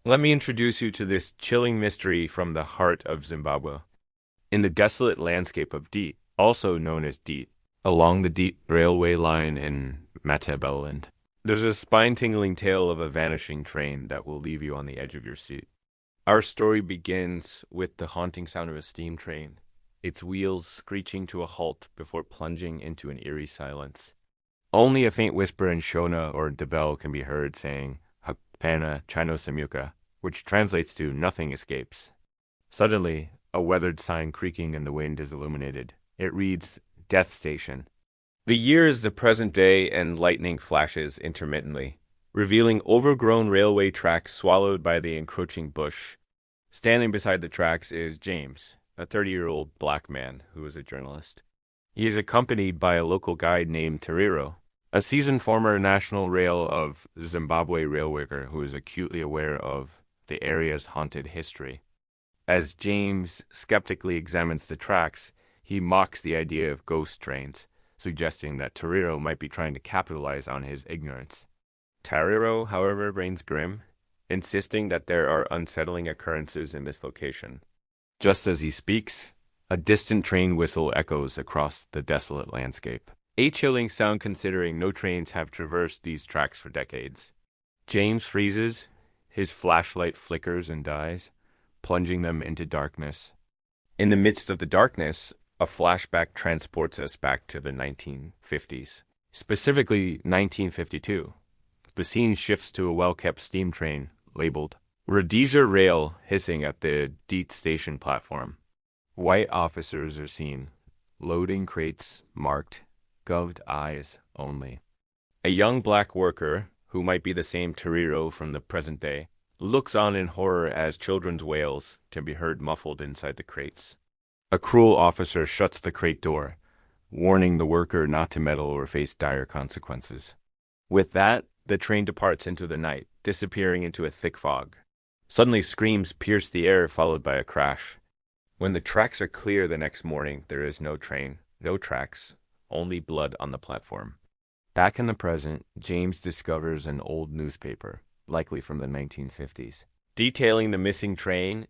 Let me introduce you to this chilling mystery from the heart of Zimbabwe. In the desolate landscape of Dette, also known as Dette, along the Dette railway line in Matabeleland, there's a spine-tingling tale of a vanishing train that will leave you on the edge of your seat. Our story begins with the haunting sound of a steam train, its wheels screeching to a halt before plunging into an eerie silence. Only a faint whisper in Shona or Debel can be heard saying, Hapana Chino Samuka, which translates to nothing escapes. Suddenly, a weathered sign creaking in the wind is illuminated. It reads, Dette Station. The year is the present day and lightning flashes intermittently, revealing overgrown railway tracks swallowed by the encroaching bush. Standing beside the tracks is James, a 30-year-old black man who is a journalist. He is accompanied by a local guide named Tariro, a seasoned former National Rail of Zimbabwe railworker who is acutely aware of the area's haunted history. As James skeptically examines the tracks, he mocks the idea of ghost trains, suggesting that Tariro might be trying to capitalize on his ignorance. Tariro, however, reigns grim, insisting that there are unsettling occurrences in this location. Just as he speaks, a distant train whistle echoes across the desolate landscape. A chilling sound considering no trains have traversed these tracks for decades. James freezes, his flashlight flickers and dies, plunging them into darkness. In the midst of the darkness, a flashback transports us back to the 1950s, specifically 1952. The scene shifts to a well-kept steam train labeled Rhodesia Rail hissing at the Dette Station platform. White officers are seen, loading crates marked Goved eyes only. A young black worker, who might be the same Tariro from the present day, looks on in horror as children's wails can be heard muffled inside the crates. A cruel officer shuts the crate door, warning the worker not to meddle or face dire consequences. With that, the train departs into the night, disappearing into a thick fog. Suddenly screams pierce the air, followed by a crash. When the tracks are clear the next morning, there is no train, no tracks, only blood on the platform. Back in the present, James discovers an old newspaper, likely from the 1950s, detailing the missing train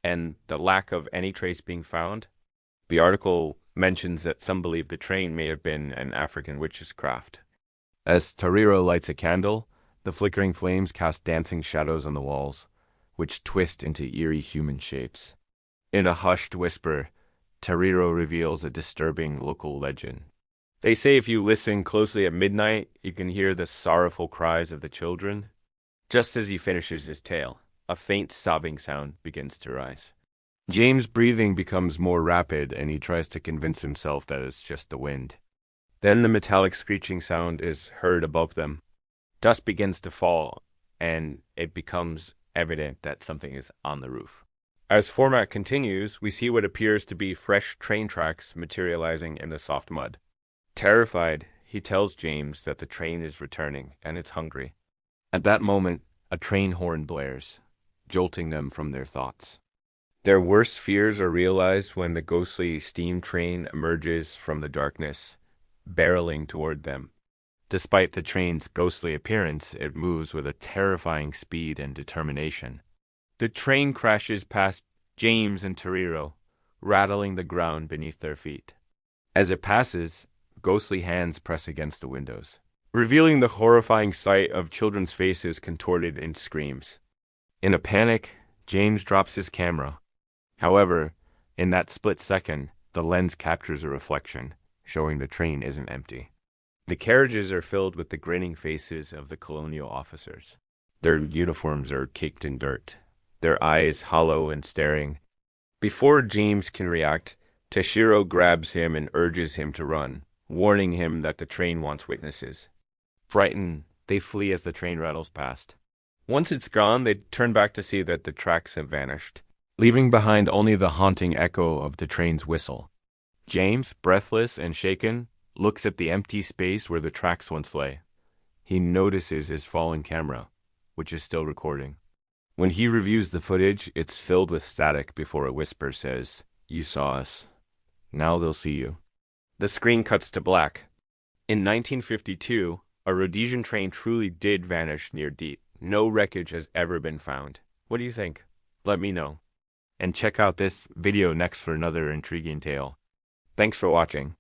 and the lack of any trace being found. The article mentions that some believe the train may have been an African witch's craft. As Tariro lights a candle, the flickering flames cast dancing shadows on the walls, which twist into eerie human shapes. In a hushed whisper, Tariro reveals a disturbing local legend. They say if you listen closely at midnight, you can hear the sorrowful cries of the children. Just as he finishes his tale, a faint sobbing sound begins to rise. James' breathing becomes more rapid, and he tries to convince himself that it's just the wind. Then the metallic screeching sound is heard above them. Dust begins to fall, and it becomes evident that something is on the roof. As format continues, we see what appears to be fresh train tracks materializing in the soft mud. Terrified, he tells James that the train is returning and it's hungry. At that moment, a train horn blares, jolting them from their thoughts. Their worst fears are realized when the ghostly steam train emerges from the darkness, barreling toward them. Despite the train's ghostly appearance, it moves with a terrifying speed and determination. The train crashes past James and Tariro, rattling the ground beneath their feet. As it passes, ghostly hands press against the windows, revealing the horrifying sight of children's faces contorted in screams. In a panic, James drops his camera. However, in that split second, the lens captures a reflection, showing the train isn't empty. The carriages are filled with the grinning faces of the Colonial officers. Their uniforms are caked in dirt, their eyes hollow and staring. Before James can react, Tashiro grabs him and urges him to run, warning him that the train wants witnesses. Frightened, they flee as the train rattles past. Once it's gone, they turn back to see that the tracks have vanished, leaving behind only the haunting echo of the train's whistle. James, breathless and shaken, looks at the empty space where the tracks once lay. He notices his fallen camera, which is still recording. When he reviews the footage, it's filled with static before a whisper says, "You saw us. Now they'll see you." The screen cuts to black. In 1952, a Rhodesian train truly did vanish near Dette. No wreckage has ever been found. What do you think? Let me know. And check out this video next for another intriguing tale. Thanks for watching.